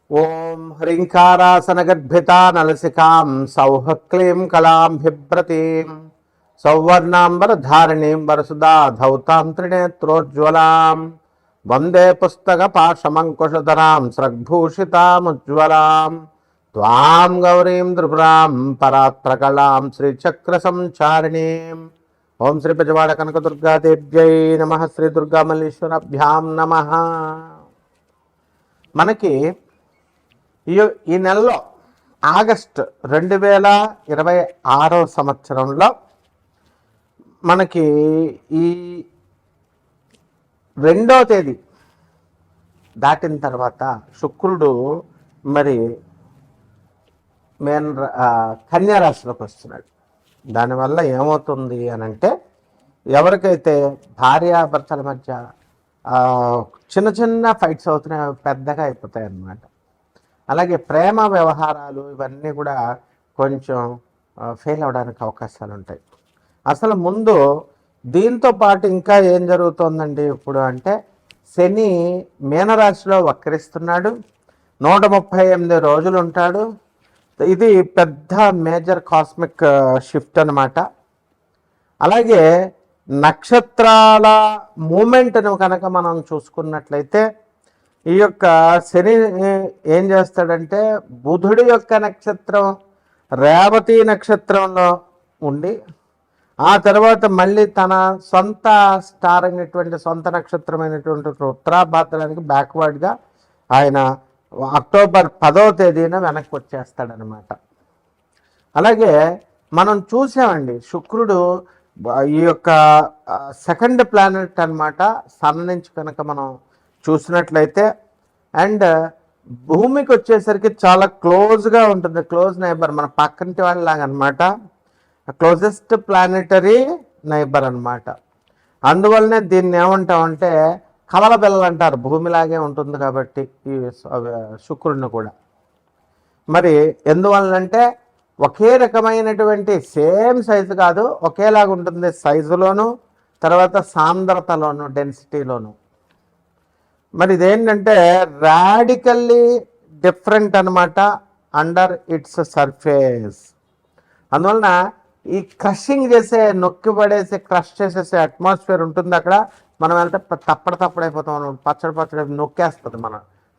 ఓం హ్రీంకారాసనగర్భితా నలసికాం సౌః క్లీం కళాం బిభ్రతీం సౌవర్ణాంబరధారిణీం వరసుదా ధౌతాం త్రినేత్రోజ్వలాం వందే పుస్తకపాశమంకుశధరాం స్రగ్భూషితాముజ్వలాం త్వాం గౌరీం త్రిపురాం పరాత్రకళాం శ్రీచక్రసంచారిణీం. ఓం శ్రీ పెజవాడ కనకదుర్గాదేవ్యై నమః. శ్రీ దుర్గామల్లీశ్వరాభ్యాం నమః. మనకి ఈ నెలలో ఆగస్ట్ 2026 సంవత్సరంలో మనకి ఈ 2వ తేదీ దాటిన తర్వాత శుక్రుడు మరి కన్యా రాశిలోకి వస్తున్నాడు. దానివల్ల ఏమవుతుంది అని అంటే, ఎవరికైతే భార్యాభర్తల మధ్య చిన్న చిన్న ఫైట్స్ అవుతున్నాయి, పెద్దగా అయిపోతాయి అన్నమాట. అలాగే ప్రేమ వ్యవహారాలు ఇవన్నీ కూడా కొంచెం ఫెయిల్ అవడానికి అవకాశాలు ఉంటాయి. అసలు ముందు దీంతో పాటు ఇంకా ఏం జరుగుతోందండి ఇప్పుడు అంటే, శని మీనరాశిలో వక్రిస్తున్నాడు. 138 రోజులు ఉంటాడు. ఇది పెద్ద మేజర్ కాస్మిక్ షిఫ్ట్ అన్నమాట. అలాగే నక్షత్రాల మూమెంట్ను కనుక మనం చూసుకున్నట్లయితే, ఈ యొక్క శని ఏం చేస్తాడంటే, బుధుడి యొక్క నక్షత్రం రేవతి నక్షత్రంలో ఉండి, ఆ తర్వాత మళ్ళీ తన సొంత స్టార్ అయినటువంటి సొంత నక్షత్రమైనటువంటి ఉత్తరాభాద్రానికి బ్యాక్వర్డ్గా ఆయన అక్టోబర్ 10వ తేదీన వెనక్కి వచ్చేస్తాడనమాట. అలాగే మనం చూసామండి, శుక్రుడు ఈ యొక్క సెకండ్ ప్లానెట్ అనమాట. సన్ నుంచి కనుక మనం చూసినట్లయితే, అండ్ భూమికి వచ్చేసరికి చాలా క్లోజ్గా ఉంటుంది, క్లోజ్ నైబర్, మన పక్కంటి వాళ్ళలాగా అనమాట. క్లోజెస్ట్ ప్లానెటరీ నైబర్ అనమాట. అందువల్లనే దీన్ని ఏమంటామంటే కవల పిల్లలు అంటారు, భూమిలాగే ఉంటుంది కాబట్టి ఈ శుక్రుడిని కూడా. మరి ఎందువల్లంటే ఒకే రకమైనటువంటి సేమ్ సైజు కాదు, ఒకేలాగా ఉంటుంది సైజులోను, తర్వాత సాంద్రతలోను, డెన్సిటీలోను. మరి ఇదేంటంటే రాడికల్లీ డిఫరెంట్ అనమాట అండర్ ఇట్స్ సర్ఫేస్. అందువలన ఈ క్రషింగ్ చేసే, నొక్కి పడేసి క్రష్ చేసేసే అట్మాస్ఫియర్ ఉంటుంది అక్కడ. మనం వెళ్తే తప్పడైపోతాం, పచ్చడి నొక్కేస్తుంది, మన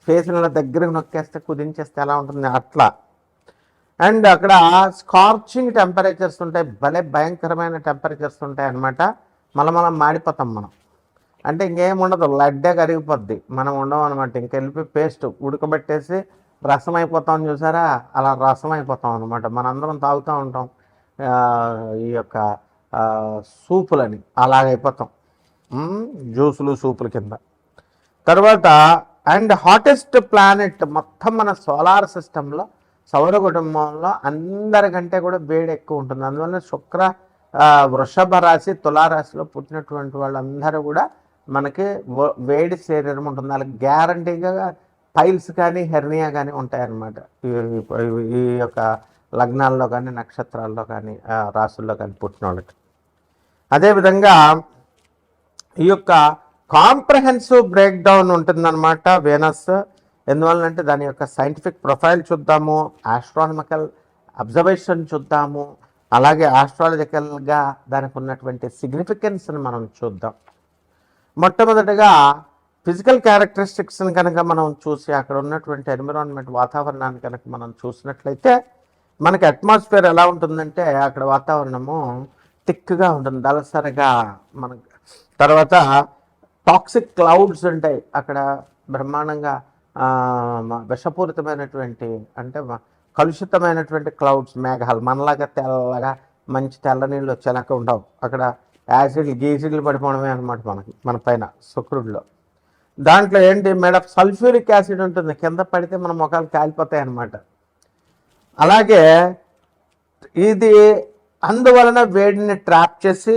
ఫేస్ల దగ్గరకు నొక్కేస్తే, కుదించేస్తే ఎలా ఉంటుంది అట్లా. అండ్ అక్కడ స్కార్చింగ్ టెంపరేచర్స్ ఉంటాయి, భలే భయంకరమైన టెంపరేచర్స్ ఉంటాయి అన్నమాట. మనం మాడిపోతాం మనం, అంటే ఇంకేం ఉండదు, లడ్డే కరిగిపోద్ది, మనం ఉండవు అనమాట. ఇంకెళ్ళిపోయి పేస్ట్ ఉడకబెట్టేసి రసం అయిపోతాం, చూసారా, అలా రసం అయిపోతాం అనమాట. మనందరం తాగుతూ ఉంటాం ఈ యొక్క సూపులని, అలాగైపోతాం, జ్యూసులు సూపుల కింద. తర్వాత అండ్ హాటెస్ట్ ప్లానెట్ మొత్తం మన సోలార్ సిస్టంలో, సౌర కుటుంబంలో అందరికంటే కూడా వేడి ఎక్కువ ఉంటుంది. అందువల్ల శుక్ర వృషభ రాశి, తులారాశిలో పుట్టినటువంటి వాళ్ళందరూ కూడా మనకి వేడి శరీరం ఉంటుంది. వాళ్ళకి గ్యారంటీగా పైల్స్ కానీ హెర్నియా కానీ ఉంటాయన్నమాట. ఈ యొక్క లగ్నాల్లో కానీ, నక్షత్రాల్లో కానీ, రాశుల్లో కానీ పుట్టిన వాళ్ళకి. అదేవిధంగా ఈ యొక్క కాంప్రహెన్సివ్ బ్రేక్ డౌన్ ఉంటుందన్నమాట వీనస్. ఎందువల్లంటే దాని యొక్క సైంటిఫిక్ ప్రొఫైల్ చూద్దాము, ఆస్ట్రానమికల్ అబ్జర్వేషన్ చూద్దాము, అలాగే ఆస్ట్రాలజికల్గా దానికి ఉన్నటువంటి సిగ్నిఫికెన్స్ని మనం చూద్దాం. మొట్టమొదటిగా ఫిజికల్ క్యారెక్టరిస్టిక్స్ని కనుక మనం చూసి, అక్కడ ఉన్నటువంటి ఎన్విరాన్మెంట్, వాతావరణాన్ని కనుక మనం చూసినట్లయితే, మనకి అట్మాస్ఫియర్ ఎలా ఉంటుందంటే, అక్కడ వాతావరణము థిక్గా ఉంటుంది, దళసరిగా మనకు. తర్వాత టాక్సిక్ క్లౌడ్స్ ఉంటాయి అక్కడ, బ్రహ్మాండంగా విషపూరితమైనటువంటి, అంటే కలుషితమైనటువంటి క్లౌడ్స్, మేఘాలు. మనలాగా తెల్లగా మంచి తెల్ల నీళ్ళు వచ్చేలాగా ఉండవు అక్కడ. గీసిడ్లు పడిపోవడమే అనమాట మనకి, మన పైన శుక్రుడిలో. దాంట్లో ఏంటి, మేడప్ సల్ఫ్యూరిక్ యాసిడ్ ఉంటుంది, కింద పడితే మన ముఖాలు కాలిపోతాయి అన్నమాట. అలాగే ఇది అందువలన వేడిని ట్రాప్ చేసి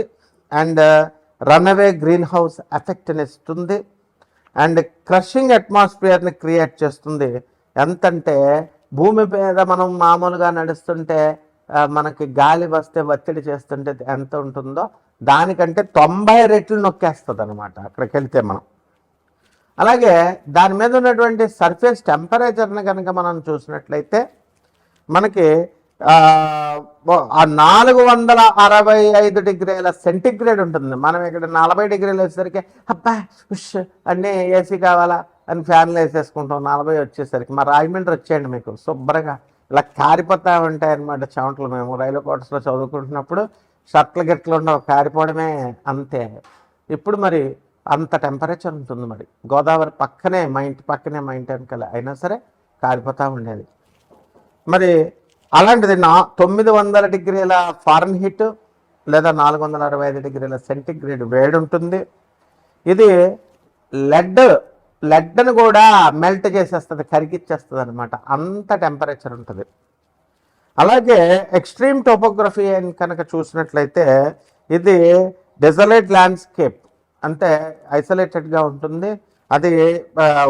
అండ్ రన్అవే గ్రీన్ హౌస్ ఎఫెక్ట్ని ఇస్తుంది, అండ్ క్రషింగ్ అట్మాస్ఫియర్ని క్రియేట్ చేస్తుంది. ఎంతంటే భూమి మీద మనం మామూలుగా నడుస్తుంటే మనకి గాలి వస్తే ఒత్తిడి చేస్తుంటే ఎంత ఉంటుందో దానికంటే 90 రెట్లు నొక్కేస్తుంది అనమాట అక్కడికి వెళ్తే మనం. అలాగే దాని మీద ఉన్నటువంటి సర్ఫేస్ టెంపరేచర్ని కనుక మనం చూసినట్లయితే మనకి 465 డిగ్రీల సెంటిగ్రేడ్ ఉంటుంది. మనం ఇక్కడ 40 డిగ్రీలు వచ్చేసరికి అబ్బా ఉష్ అన్నీ ఏసీ కావాలా అని ఫ్యాన్లు వేసేసుకుంటాం. 40 వచ్చేసరికి మా రాజమండ్రి వచ్చేయండి మీకు శుభ్రంగా ఇలా కారిపోతూ ఉంటాయి అన్నమాట చెమటలు. మేము రైల్వే క్వార్టర్స్లో చదువుకుంటున్నప్పుడు షర్ట్లు గిట్లు ఉండవు, కారిపోవడమే అంతే. ఇప్పుడు మరి అంత టెంపరేచర్ ఉంటుంది. మరి గోదావరి పక్కనే, మా ఇంటి పక్కనే, మా ఇంటి వెనకాల, అయినా సరే కారిపోతూ ఉండేది. మరి అలాంటిది 900 డిగ్రీల ఫారెన్హీట్ లేదా 465 డిగ్రీల సెంటిగ్రేడ్ వేడి ఉంటుంది. ఇది లెడ్ని కూడా మెల్ట్ చేసేస్తుంది, కరిగిచ్చేస్తుంది అనమాట, అంత టెంపరేచర్ ఉంటుంది. అలాగే ఎక్స్ట్రీమ్ టోపోగ్రఫీ అని కనుక చూసినట్లయితే ఇది డెజలేట్ ల్యాండ్స్కేప్, అంటే ఐసోలేటెడ్గా ఉంటుంది. అది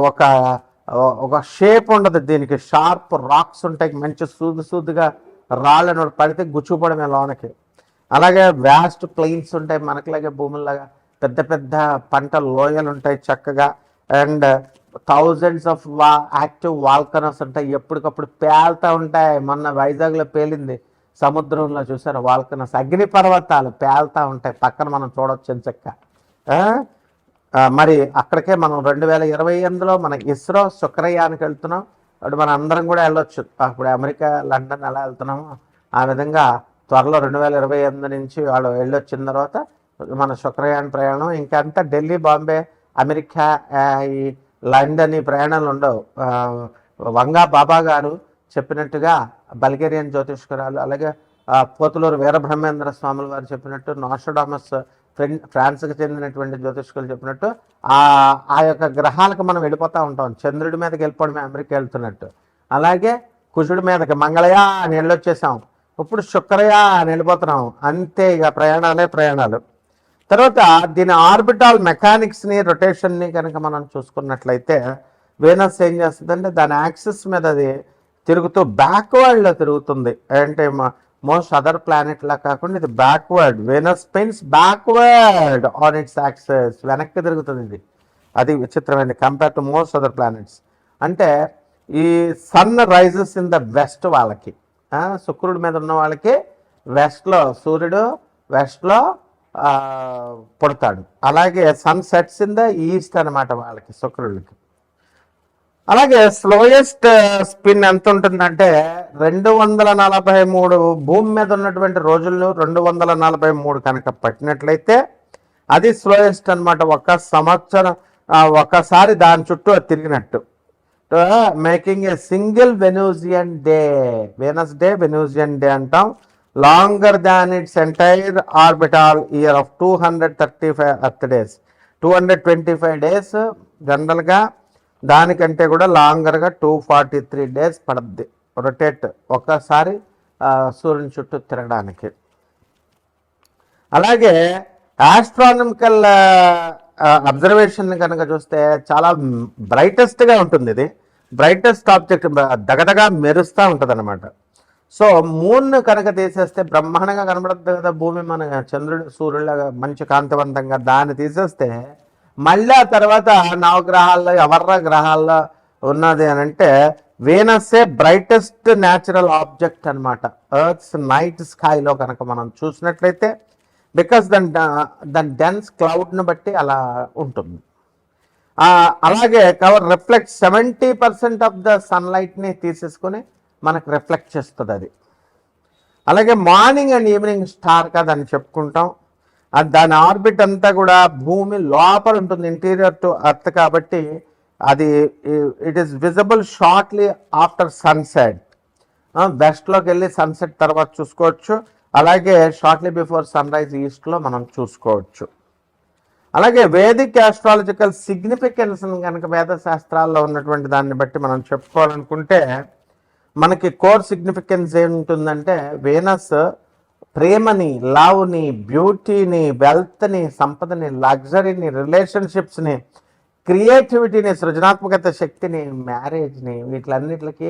ఒక షేప్ ఉండదు దీనికి, షార్ప్ రాక్స్ ఉంటాయి, మంచి సూదుగా రాళ్ళను పడితే గుచ్చుపడమే లోనకి. అలాగే వ్యాస్ట్ ప్లెయిన్స్ ఉంటాయి, మనకులాగే భూముల్లాగా పెద్ద పెద్ద పంట లోయలు ఉంటాయి చక్కగా. And thousands of active volcanoes ఉంటాయి, ఎప్పటికప్పుడు పేలుతూ ఉంటాయి. మొన్న వైజాగ్లో పేలింది సముద్రంలో, చూసారు వాల్కనోస్, అగ్ని పర్వతాలు పేలుతూ ఉంటాయి, పక్కన మనం చూడవచ్చు చక్క. మరి అక్కడికే మనం 2028లో మన ఇస్రో శుక్రయానికి వెళ్తున్నాం. అప్పుడు మన అందరం కూడా వెళ్ళొచ్చు. అప్పుడు అమెరికా, లండన్ ఎలా వెళ్తున్నామో ఆ విధంగా త్వరలో 2028 నుంచి వాళ్ళు వెళ్ళొచ్చిన తర్వాత మన శుక్రయాన్ ప్రయాణం. ఇంకంతా ఢిల్లీ, బాంబే, అమెరికా, ఈ లండన్ ఈ ప్రయాణాలు ఉండవు. వంగా బాబా గారు చెప్పినట్టుగా బల్గేరియన్ జ్యోతిష్కరాలు, అలాగే పోతులూరు వీరబ్రహ్మేంద్ర స్వాముల వారు చెప్పినట్టు, నోస్ట్రాడమస్ ఫ్రాన్స్కి చెందినటువంటి జ్యోతిష్కులు చెప్పినట్టు ఆ యొక్క గ్రహాలకు మనం వెళ్ళిపోతూ ఉంటాం. చంద్రుడి మీదకి వెళ్ళిపోవడమే అమెరికా వెళ్తున్నట్టు. అలాగే కుజుడి మీదకి మంగళయా అని వెళ్ళొచ్చేసాం, ఇప్పుడు శుక్రయా అని వెళ్ళిపోతున్నాం. అంతే, ఇక ప్రయాణాలు. తర్వాత దీని ఆర్బిటాల్ మెకానిక్స్ని, రొటేషన్ని కనుక మనం చూసుకున్నట్లయితే వీనస్ ఏం చేస్తుందంటే దాని యాక్సిస్ మీద అది తిరుగుతూ బ్యాక్వర్డ్లో తిరుగుతుంది. అంటే మోస్ట్ అదర్ ప్లానెట్ లా కాకుండా ఇది బ్యాక్వర్డ్. Venus spins backward on its axis, వెనక్కి తిరుగుతుంది ఇది. అది విచిత్రమైనది compare to most other planets. అంటే ఈ sun rises in the west వాళ్ళకి, శుక్రుడి మీద ఉన్న వాళ్ళకి వెస్ట్లో, సూర్యుడు వెస్ట్లో పుడతాడు. అలాగే sun sets in the east అనమాట వాళ్ళకి, శుక్రుడికి. అలాగే స్లోయెస్ట్ స్పిన్ ఎంత ఉంటుందంటే 243 భూమి మీద ఉన్నటువంటి రోజుల్లో 243 కనుక పట్టినట్లయితే అది స్లోయెస్ట్ అనమాట. ఒక సంవత్సరం ఒకసారి దాని చుట్టూ తిరిగినట్టు. Making a single Venusian day, Venus day, Venusian day అంటాం. Longer than its entire orbital year of 235 Earth days. 225 days జనరల్గా, దానికంటే కూడా లాంగర్గా 243 డేస్ పడుద్ది రొటేట్ ఒక్కసారి సూర్యుని చుట్టూ తిరగడానికి. అలాగే ఆస్ట్రానమికల్ అబ్జర్వేషన్ కనుక చూస్తే చాలా బ్రైటెస్ట్గా ఉంటుంది. ఇది బ్రైటెస్ట్ ఆబ్జెక్ట్, దగదగా మెరుస్తూ ఉంటుంది అనమాట. సో మూన్ కనుక తీసేస్తే బ్రహ్మాండంగా కనబడుతుంది కదా భూమి, మన చంద్రుడు సూర్యులాగా మంచి కాంతివంతంగా. దాన్ని తీసేస్తే మళ్ళీ ఆ తర్వాత నవగ్రహాల్లో, ఎవర్ర గ్రహాల్లో ఉన్నది అని అంటే వీనస్సే బ్రైటెస్ట్ న్యాచురల్ ఆబ్జెక్ట్ అనమాట ఎర్త్స్ నైట్ స్కైలో కనుక మనం చూసినట్లయితే. బికాస్ దాని డెన్స్ క్లౌడ్ని బట్టి అలా ఉంటుంది. అలాగే కవర్ రిఫ్లెక్ట్ 70% ఆఫ్ ద సన్లైట్ని తీసేసుకొని మనకు రిఫ్లెక్ట్ చేస్తుంది అది. అలాగే మార్నింగ్ అండ్ ఈవినింగ్ స్టార్గా దాన్ని చెప్పుకుంటాం. దాని ఆర్బిట్ అంతా కూడా భూమి లోపల ఉంటుంది, ఇంటీరియర్ టు ఎర్త్ కాబట్టి అది it is visible shortly after sunset. వెస్ట్లోకి వెళ్ళి సన్సెట్ తర్వాత చూసుకోవచ్చు. అలాగే షార్ట్లీ బిఫోర్ సన్ రైజ్ ఈస్ట్లో మనం చూసుకోవచ్చు. అలాగే వేదిక్ ఆస్ట్రాలజికల్ సిగ్నిఫికెన్స్ కనుక వేద శాస్త్రాల్లో ఉన్నటువంటి దాన్ని బట్టి మనం చెప్పుకోవాలనుకుంటే మనకి కోర్ సిగ్నిఫికెన్స్ ఏముంటుందంటే వీనస్ ప్రేమని, లవ్ని, బ్యూటీని, వెల్త్ని, సంపదని, లగ్జరీని, రిలేషన్షిప్స్ని, క్రియేటివిటీని, సృజనాత్మకత శక్తిని, మ్యారేజ్ని, వీటిలన్నిటికి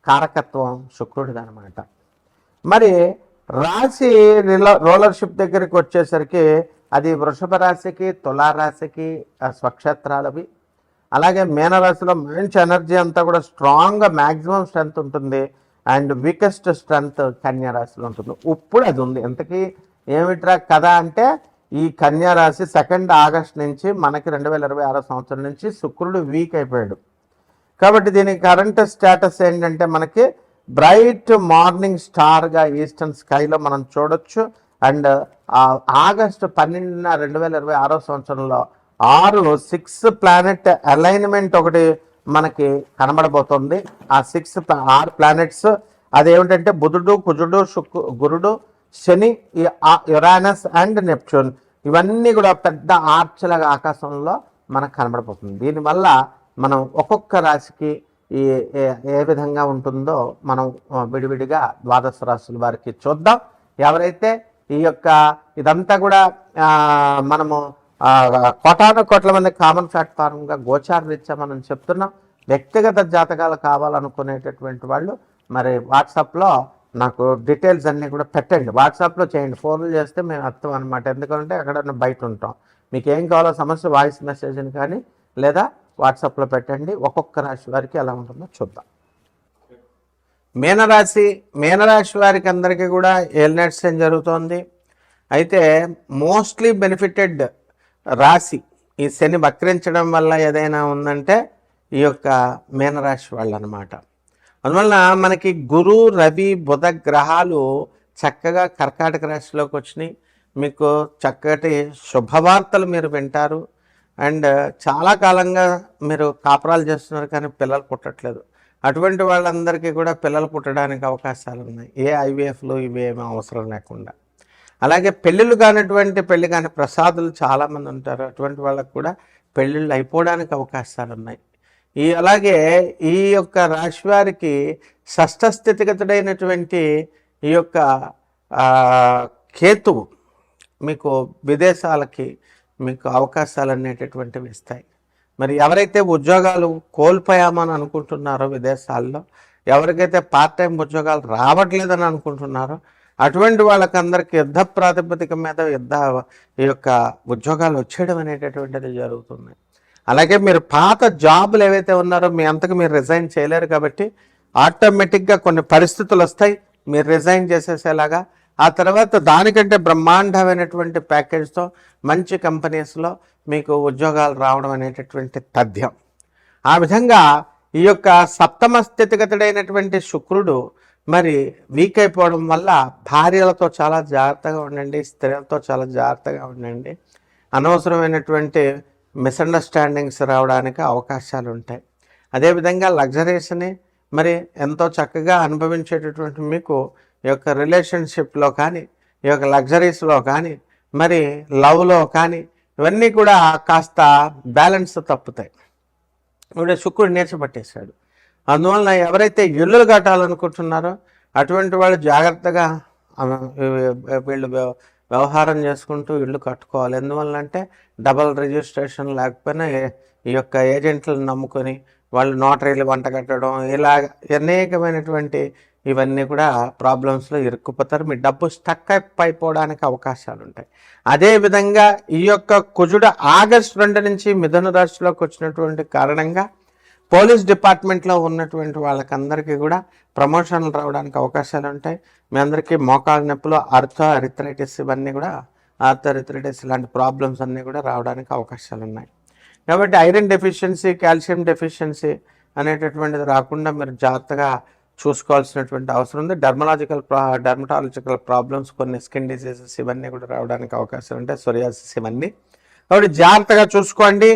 కారకత్వం శుక్రుడిది అనమాట. మరి రాశి రోలర్షిప్ దగ్గరికి వచ్చేసరికి అది వృషభ రాశికి, తులారాశికి స్వక్షేత్రాలవి. అలాగే మీనరాశిలో మంచి ఎనర్జీ అంతా కూడా స్ట్రాంగ్గా మ్యాక్సిమం స్ట్రెంగ్త్ ఉంటుంది. అండ్ వీకెస్ట్ స్ట్రెంగ్త్ కన్యా రాశిలో ఉంటుంది. ఇప్పుడు అది ఉంది. ఇంతకీ ఏమిట్రా కదా అంటే, ఈ కన్యా రాశి 2 ఆగస్ట్ నుంచి మనకి 2026 సంవత్సరం నుంచి శుక్రుడు వీక్ అయిపోయాడు. కాబట్టి దీనికి కరెంట్ స్టేటస్ ఏంటంటే, మనకి బ్రైట్ మార్నింగ్ స్టార్గా ఈస్టర్న్ స్కైలో మనం చూడొచ్చు. అండ్ ఆగస్టు 12న 2026 సంవత్సరంలో 6 ప్లానెట్ అలైన్మెంట్ ఒకటి మనకి కనబడబోతుంది. ఆ 6 ప్లానెట్స్ అదేమిటంటే బుధుడు, కుజుడు, గురుడు, శని, యురానస్ అండ్ నెప్ట్యూన్. ఇవన్నీ కూడా పెద్ద ఆర్చలాగా ఆకాశంలో మనకు కనబడబోతుంది. దీనివల్ల మనం ఒక్కొక్క రాశికి ఏ విధంగా ఉంటుందో మనం విడివిడిగా ద్వాదశ రాశుల వారికి చూద్దాం. ఎవరైతే ఈ యొక్క ఇదంతా కూడా మనము కోట్ల మంది కామన్ ప్లాట్ఫామ్గా గోచార రీత్యా మనం చెప్తున్నాం. వ్యక్తిగత జాతకాలు కావాలనుకునేటటువంటి వాళ్ళు మరి వాట్సాప్లో నాకు డీటెయిల్స్ అన్నీ కూడా పెట్టండి. వాట్సాప్లో చేయండి, ఫోన్లు చేస్తే మేము అర్థం అనమాట. ఎందుకంటే అక్కడ బయట ఉంటాం. మీకు ఏం కావాలో సమస్య వాయిస్ మెసేజ్ని కానీ లేదా వాట్సాప్లో పెట్టండి. ఒక్కొక్క రాశి వారికి ఎలా ఉంటుందో చూద్దాం. మీనరాశి వారికి అందరికీ కూడా ఏలినాటి శని జరుగుతోంది. అయితే మోస్ట్లీ బెనిఫిటెడ్ రాశి ఈ శని వక్రించడం వల్ల ఏదైనా ఉందంటే ఈ యొక్క మీనరాశి వాళ్ళు అనమాట. అందువల్ల మనకి గురు, రవి, బుధ గ్రహాలు చక్కగా కర్కాటక రాశిలోకి వచ్చినాయి. మీకు చక్కటి శుభవార్తలు మీరు వింటారు. అండ్ చాలా కాలంగా మీరు కాపురాలు చేస్తున్నారు కానీ పిల్లలు పుట్టట్లేదు. అటువంటి వాళ్ళందరికీ కూడా పిల్లలు పుట్టడానికి అవకాశాలు ఉన్నాయి. ఏ ఐవీఎఫ్లు ఇవి ఏమీ అవసరం లేకుండా. అలాగే పెళ్ళిళ్ళు కానిటువంటి పెళ్ళి కాని ప్రసాదులు చాలామంది ఉంటారు. అటువంటి వాళ్ళకు కూడా పెళ్ళిళ్ళు అయిపోవడానికి అవకాశాలు ఉన్నాయి. అలాగే ఈ యొక్క రాశి వారికి షష్ఠ స్థితిగతుడైనటువంటి ఈ యొక్క కేతువు మీకు విదేశాలకి మీకు అవకాశాలు అనేటటువంటివి ఇస్తాయి. మరి ఎవరైతే ఉద్యోగాలు కోల్పోయామని అనుకుంటున్నారో విదేశాల్లో, ఎవరికైతే పార్ట్ టైం ఉద్యోగాలు రావట్లేదని అనుకుంటున్నారో అటువంటి వాళ్ళకందరికీ యుద్ధ ప్రాతిపదిక మీద ఈ యొక్క ఉద్యోగాలు వచ్చేయడం అనేటటువంటిది జరుగుతుంది. అలాగే మీరు పాత జాబులు ఏవైతే ఉన్నారో మీ అంతకు మీరు రిజైన్ చేయలేరు కాబట్టి ఆటోమేటిక్గా కొన్ని పరిస్థితులు వస్తాయి మీరు రిజైన్ చేసేసేలాగా. ఆ తర్వాత దానికంటే బ్రహ్మాండమైనటువంటి ప్యాకేజ్తో మంచి కంపెనీస్లో మీకు ఉద్యోగాలు రావడం అనేటటువంటి తథ్యం. ఆ విధంగా ఈ యొక్క సప్తమ స్థితిగతుడైనటువంటి శుక్రుడు మరి వీక్ అయిపోవడం వల్ల భార్యలతో చాలా జాగ్రత్తగా ఉండండి, స్త్రీలతో చాలా జాగ్రత్తగా ఉండండి. అనవసరమైనటువంటి మిస్అండర్స్టాండింగ్స్ రావడానికి అవకాశాలు ఉంటాయి. అదేవిధంగా లగ్జరీస్ని మరి ఎంతో చక్కగా అనుభవించేటటువంటి మీకు ఈ యొక్క రిలేషన్షిప్లో కానీ, ఈ యొక్క లగ్జరీస్లో కానీ, మరి లవ్లో కానీ ఇవన్నీ కూడా కాస్త బ్యాలెన్స్ తప్పుతాయి. ఇప్పుడు శుక్రుడు నేర్చబట్టేశాడు. అందువలన ఎవరైతే ఇల్లులు కట్టాలనుకుంటున్నారో అటువంటి వాళ్ళు జాగ్రత్తగా వీళ్ళు వ్యవహారం చేసుకుంటూ ఇల్లు కట్టుకోవాలి. ఎందువల్లంటే డబల్ రిజిస్ట్రేషన్ లేకపోయినా ఈ యొక్క ఏజెంట్లను నమ్ముకొని వాళ్ళు నోటరీలు వంట కట్టడం ఇలా అనేకమైనటువంటి ఇవన్నీ కూడా ప్రాబ్లమ్స్లో ఇరుక్కుపోతారు. మీ డబ్బు స్టక్ అయిపోవడానికి అవకాశాలు ఉంటాయి. అదేవిధంగా ఈ యొక్క కుజుడు ఆగస్టు 2 నుంచి మిథున రాశిలోకి వచ్చినటువంటి కారణంగా పోలీస్ డిపార్ట్మెంట్లో ఉన్నటువంటి వాళ్ళకందరికీ కూడా ప్రమోషన్లు రావడానికి అవకాశాలు ఉంటాయి. మీ అందరికీ మోకాళ్ళ నొప్పులు, అరిథరైటిస్ ఇవన్నీ కూడా ఆర్థరైటిస్ ఇలాంటి ప్రాబ్లమ్స్ అన్నీ కూడా రావడానికి అవకాశాలు ఉన్నాయి. కాబట్టి ఐరన్ డెఫిషియన్సీ, కాల్షియం డెఫిషియన్సీ అనేటటువంటిది రాకుండా మీరు జాగ్రత్తగా చూసుకోవాల్సినటువంటి అవసరం ఉంది. డర్మటాలజికల్ ప్రాబ్లమ్స్, కొన్ని స్కిన్ డిసీజెస్ ఇవన్నీ కూడా రావడానికి అవకాశాలు ఉంటాయి, సోరియాసిస్ ఇవన్నీ. కాబట్టి జాగ్రత్తగా చూసుకోండి.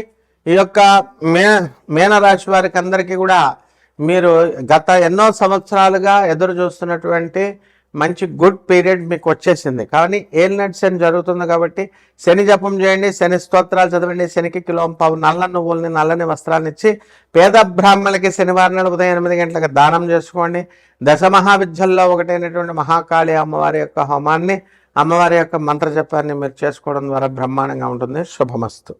ఈ యొక్క మీనరాశి వారికి అందరికీ కూడా మీరు గత ఎన్నో సంవత్సరాలుగా ఎదురు చూస్తున్నటువంటి మంచి గుడ్ పీరియడ్ మీకు వచ్చేసింది. కానీ ఏలినాటి శని జరుగుతుంది కాబట్టి శని జపం చేయండి, శని స్తోత్రాలు చదవండి, శనికి కిలోంపావు నల్ల నువ్వుల్ని, నల్లని వస్త్రాన్ని ఇచ్చి పేద బ్రాహ్మణులకి శనివారం నాడు ఉదయం 8 గంటలకు దానం చేసుకోండి. దశమహావిద్యల్లో ఒకటైనటువంటి మహాకాళి అమ్మవారి యొక్క హోమాన్ని, అమ్మవారి యొక్క మంత్ర జపాన్ని మీరు చేసుకోవడం ద్వారా బ్రహ్మాండంగా ఉంటుంది. శుభమస్తు.